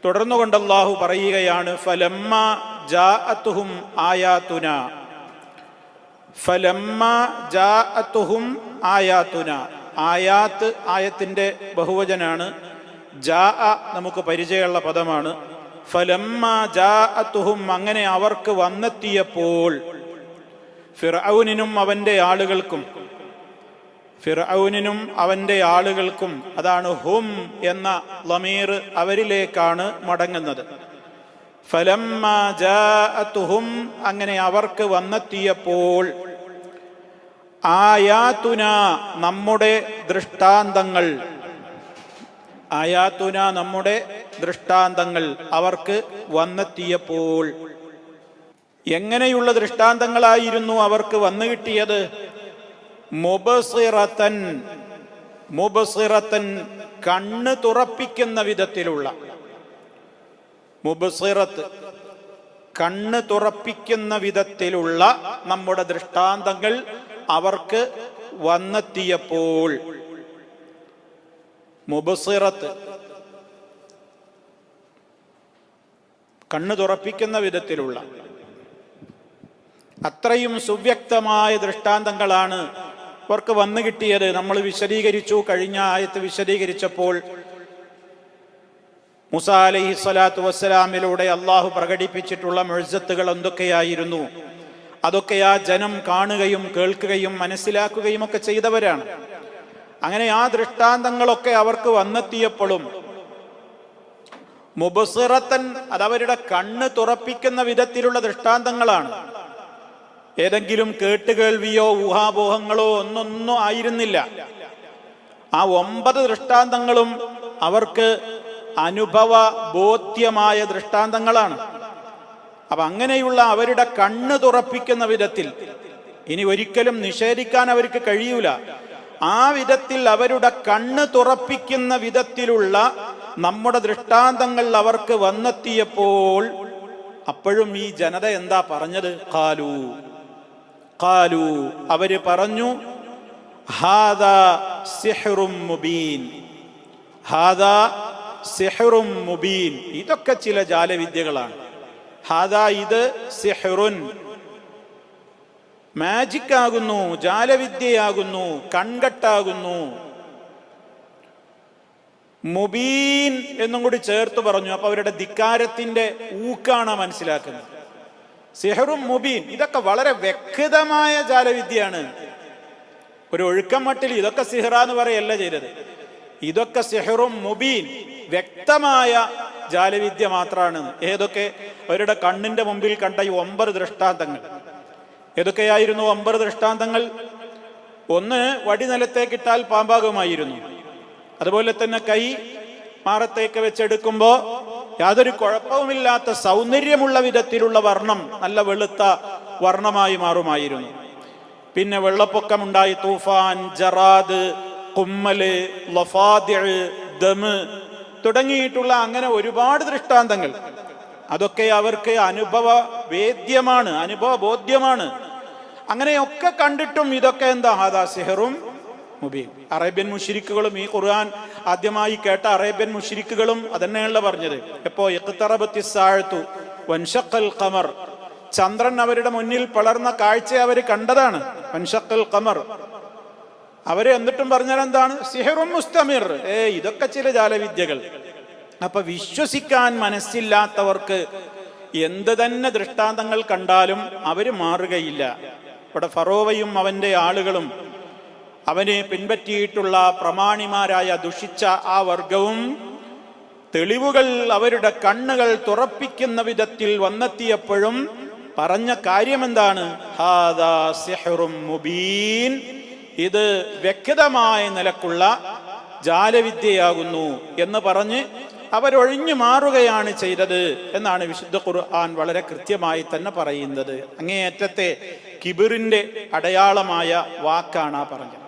തുടർന്നുകൊണ്ട് അല്ലാഹു പറയുകയാണ്, ഫലമ്മ ജാഅത്തുഹും ആയാതുന, ഫലമ്മ ജാഅത്തുഹും ആയാതുന. ആയാത്ത് ആയത്തിന്റെ ബഹുവചനാണ്. ജാഅ നമുക്ക് പരിചയമുള്ള പദമാണ്. ഫലമ്മ ജാഅത്തുഹും, അങ്ങനെ അവർക്ക് വന്നെത്തിയപ്പോൾ, ഫിർഔനിനും അവന്റെ ആളുകൾക്കും, ഫിർഔനിനും അവന്റെ ആളുകൾക്കും, അതാണ് ഹും എന്ന ലമീർ അവരിലേക്കാണ് മടങ്ങുന്നത്. ഫലമ്മ ജാഅത്തുഹും, അങ്ങനെ അവർക്ക് വന്നെത്തിയപ്പോൾ, ആയാതുന, നമ്മുടെ ദൃഷ്ടാന്തങ്ങൾ, ആയാതുന, നമ്മുടെ ദൃഷ്ടാന്തങ്ങൾ അവർക്ക് വന്നെത്തിയപ്പോൾ. എങ്ങനെയുള്ള ദൃഷ്ടാന്തങ്ങളായിരുന്നു അവർക്ക് വന്നു കിട്ടിയത്? മുബസിറത്തൻ, മുബസിറത്തൻ, കണ്ണ് തുറപ്പിക്കുന്ന വിധത്തിലുള്ള, മുബസിറത്ത്, കണ്ണ് തുറപ്പിക്കുന്ന വിധത്തിലുള്ള നമ്മുടെ ദൃഷ്ടാന്തങ്ങൾ അവർക്ക് വന്നെത്തിയപ്പോൾ. മുബസിറത്ത്, കണ്ണ് തുറപ്പിക്കുന്ന വിധത്തിലുള്ള അത്രയും സുവ്യക്തമായ ദൃഷ്ടാന്തങ്ങളാണ് അവർക്ക് വന്നു കിട്ടിയത്. നമ്മൾ വിശദീകരിച്ചു, കഴിഞ്ഞ ആയത്ത് വിശദീകരിച്ചപ്പോൾ മൂസാ അലൈഹി സ്വലാത്തു വസ്സലാമിലൂടെ അള്ളാഹു പ്രകടിപ്പിച്ചിട്ടുള്ള മുഅ്ജിസത്തുകൾ എന്തൊക്കെയായിരുന്നു? അതൊക്കെ ആ ജനം കാണുകയും കേൾക്കുകയും മനസ്സിലാക്കുകയും ഒക്കെ ചെയ്തവരാണ്. അങ്ങനെ ആ ദൃഷ്ടാന്തങ്ങളൊക്കെ അവർക്ക് വന്നെത്തിയപ്പോഴും മുബസിറത്തൻ, അതവരുടെ കണ്ണ് തുറപ്പിക്കുന്ന വിധത്തിലുള്ള ദൃഷ്ടാന്തങ്ങളാണ്. ഏതെങ്കിലും കേട്ടുകേൾവിയോ ഊഹാപോഹങ്ങളോ ഒന്നൊന്നും ആയിരുന്നില്ല. ആ 9 ദൃഷ്ടാന്തങ്ങളും അവർക്ക് അനുഭവ ബോധ്യമായ ദൃഷ്ടാന്തങ്ങളാണ്. അപ്പൊ അങ്ങനെയുള്ള അവരുടെ കണ്ണ് തുറപ്പിക്കുന്ന വിധത്തിൽ, ഇനി ഒരിക്കലും നിഷേധിക്കാൻ അവർക്ക് കഴിയൂല, ആ വിധത്തിൽ അവരുടെ കണ്ണ് തുറപ്പിക്കുന്ന വിധത്തിലുള്ള നമ്മുടെ ദൃഷ്ടാന്തങ്ങൾ അവർക്ക് വന്നെത്തിയപ്പോൾ, അപ്പോഴും ഈ ജനത എന്താ പറഞ്ഞത്? ഖാലു, ഖാലു, അവര് പറഞ്ഞു, ഹാദാ സിഹ്റും മുബീൻ, ഹാദാ സിഹ്റും മുബീൻ, ഇതൊക്കെ ചില ജാലവിദ്യകളാണ്. ഹാദാ, ഇത്, സിഹ്റുൻ, മാജിക് ആകുന്നു, ജാലവിദ്യയാകുന്നു, കൺകെട്ടാകുന്നു. മുബീൻ എന്നും കൂടി ചേർത്ത് പറഞ്ഞു. അപ്പൊ അവരുടെ ധിക്കാരത്തിന്റെ ഊക്കാണ് മനസ്സിലാക്കുന്നത്. സിഹ്റും മുബീൻ, ഇതൊക്കെ വളരെ വ്യക്തമായ ജാലവിദ്യയാണ്. ഒരു ഒഴുക്കം മട്ടിൽ ഇതൊക്കെ സിഹ്റാന്ന് പറയല്ല ചെയ്തത്. ഇതൊക്കെ സിഹ്റും മുബീൻ, വ്യക്തമായ ജാലവിദ്യ മാത്രമാണ്. ഏതൊക്കെ? അവരുടെ കണ്ണിന്റെ മുമ്പിൽ കണ്ട ഈ 9 ദൃഷ്ടാന്തങ്ങൾ. ഏതൊക്കെയായിരുന്നു 9 ദൃഷ്ടാന്തങ്ങൾ? ഒന്ന്, വടി നിലത്തേക്കിട്ടാൽ പാമ്പാകുമായിരുന്നു. അതുപോലെ തന്നെ കൈ മാറത്തേക്ക് വെച്ചെടുക്കുമ്പോൾ യാതൊരു കുഴപ്പവുമില്ലാത്ത സൗന്ദര്യമുള്ള വിധത്തിലുള്ള വർണ്ണം, നല്ല വെളുത്ത വർണ്ണമായി മാറുമായിരുന്നു. പിന്നെ വെള്ളപ്പൊക്കമുണ്ടായി, തൂഫാൻ, ജറാദ്, കുമ്മല്, ലഫാദിഅ്, ദമ് തുടങ്ങിയിട്ടുള്ള അങ്ങനെ ഒരുപാട് ദൃഷ്ടാന്തങ്ങൾ. അതൊക്കെ അവർക്ക് അനുഭവ വേദ്യമാണ്, അനുഭവ ബോധ്യമാണ്. അങ്ങനെയൊക്കെ കണ്ടിട്ടും ഇതൊക്കെ എന്താ? ഹാദാ സിഹ്റും മുബീൻ. അറേബ്യൻ മുശ്രിക്കുകളും, ഈ ഖുർആൻ ആദ്യമായി കേട്ട അറേബ്യൻ മുശ്രിക്കുകളും അതന്നെയാണല്ലോ പറഞ്ഞത്. എപ്പോ? ഇഖ്തറബത്തിസ് സാഅതു വൻഷഖൽ ഖമർ, ചന്ദ്രൻ അവരുടെ മുന്നിൽ പളർന്ന കാഴ്ച അവർ കണ്ടതാണ്. വൻഷഖൽ ഖമർ. അവര് എന്നിട്ടും പറഞ്ഞാൽ എന്താണ്? സിഹ്റും മുസ്തമിർ. ഇതൊക്കെ ചില ജാലവിദ്യകൾ. അപ്പൊ വിശ്വസിക്കാൻ മനസ്സില്ലാത്തവർക്ക് എന്ത് തന്നെ ദൃഷ്ടാന്തങ്ങൾ കണ്ടാലും അവര് മാറുകയില്ല. ഇവിടെ ഫറോവയും അവന്റെ ആളുകളും അവനെ പിൻപറ്റിയിട്ടുള്ള പ്രമാണിമാരായ ദുഷിച്ച ആ വർഗവും തെളിവുകൾ അവരുടെ കണ്ണുകൾ തുറപ്പിക്കുന്ന വിധത്തിൽ വന്നെത്തിയപ്പോഴും പറഞ്ഞ കാര്യമെന്താണ്? ഹാദാ സിഹ്റും മുബീൻ, ഇത് വ്യക്തമായ നിലക്കുള്ള ജാലവിദ്യയാകുന്നു എന്ന് പറഞ്ഞ് അവരൊഴിഞ്ഞു മാറുകയാണ് ചെയ്തത് എന്നാണ് വിശുദ്ധ ഖുർആൻ വളരെ കൃത്യമായി തന്നെ പറയുന്നത്. അങ്ങേയറ്റത്തെ കിബിറിന്റെ അടയാളമായ വാക്കാണ് ആ പറഞ്ഞത്.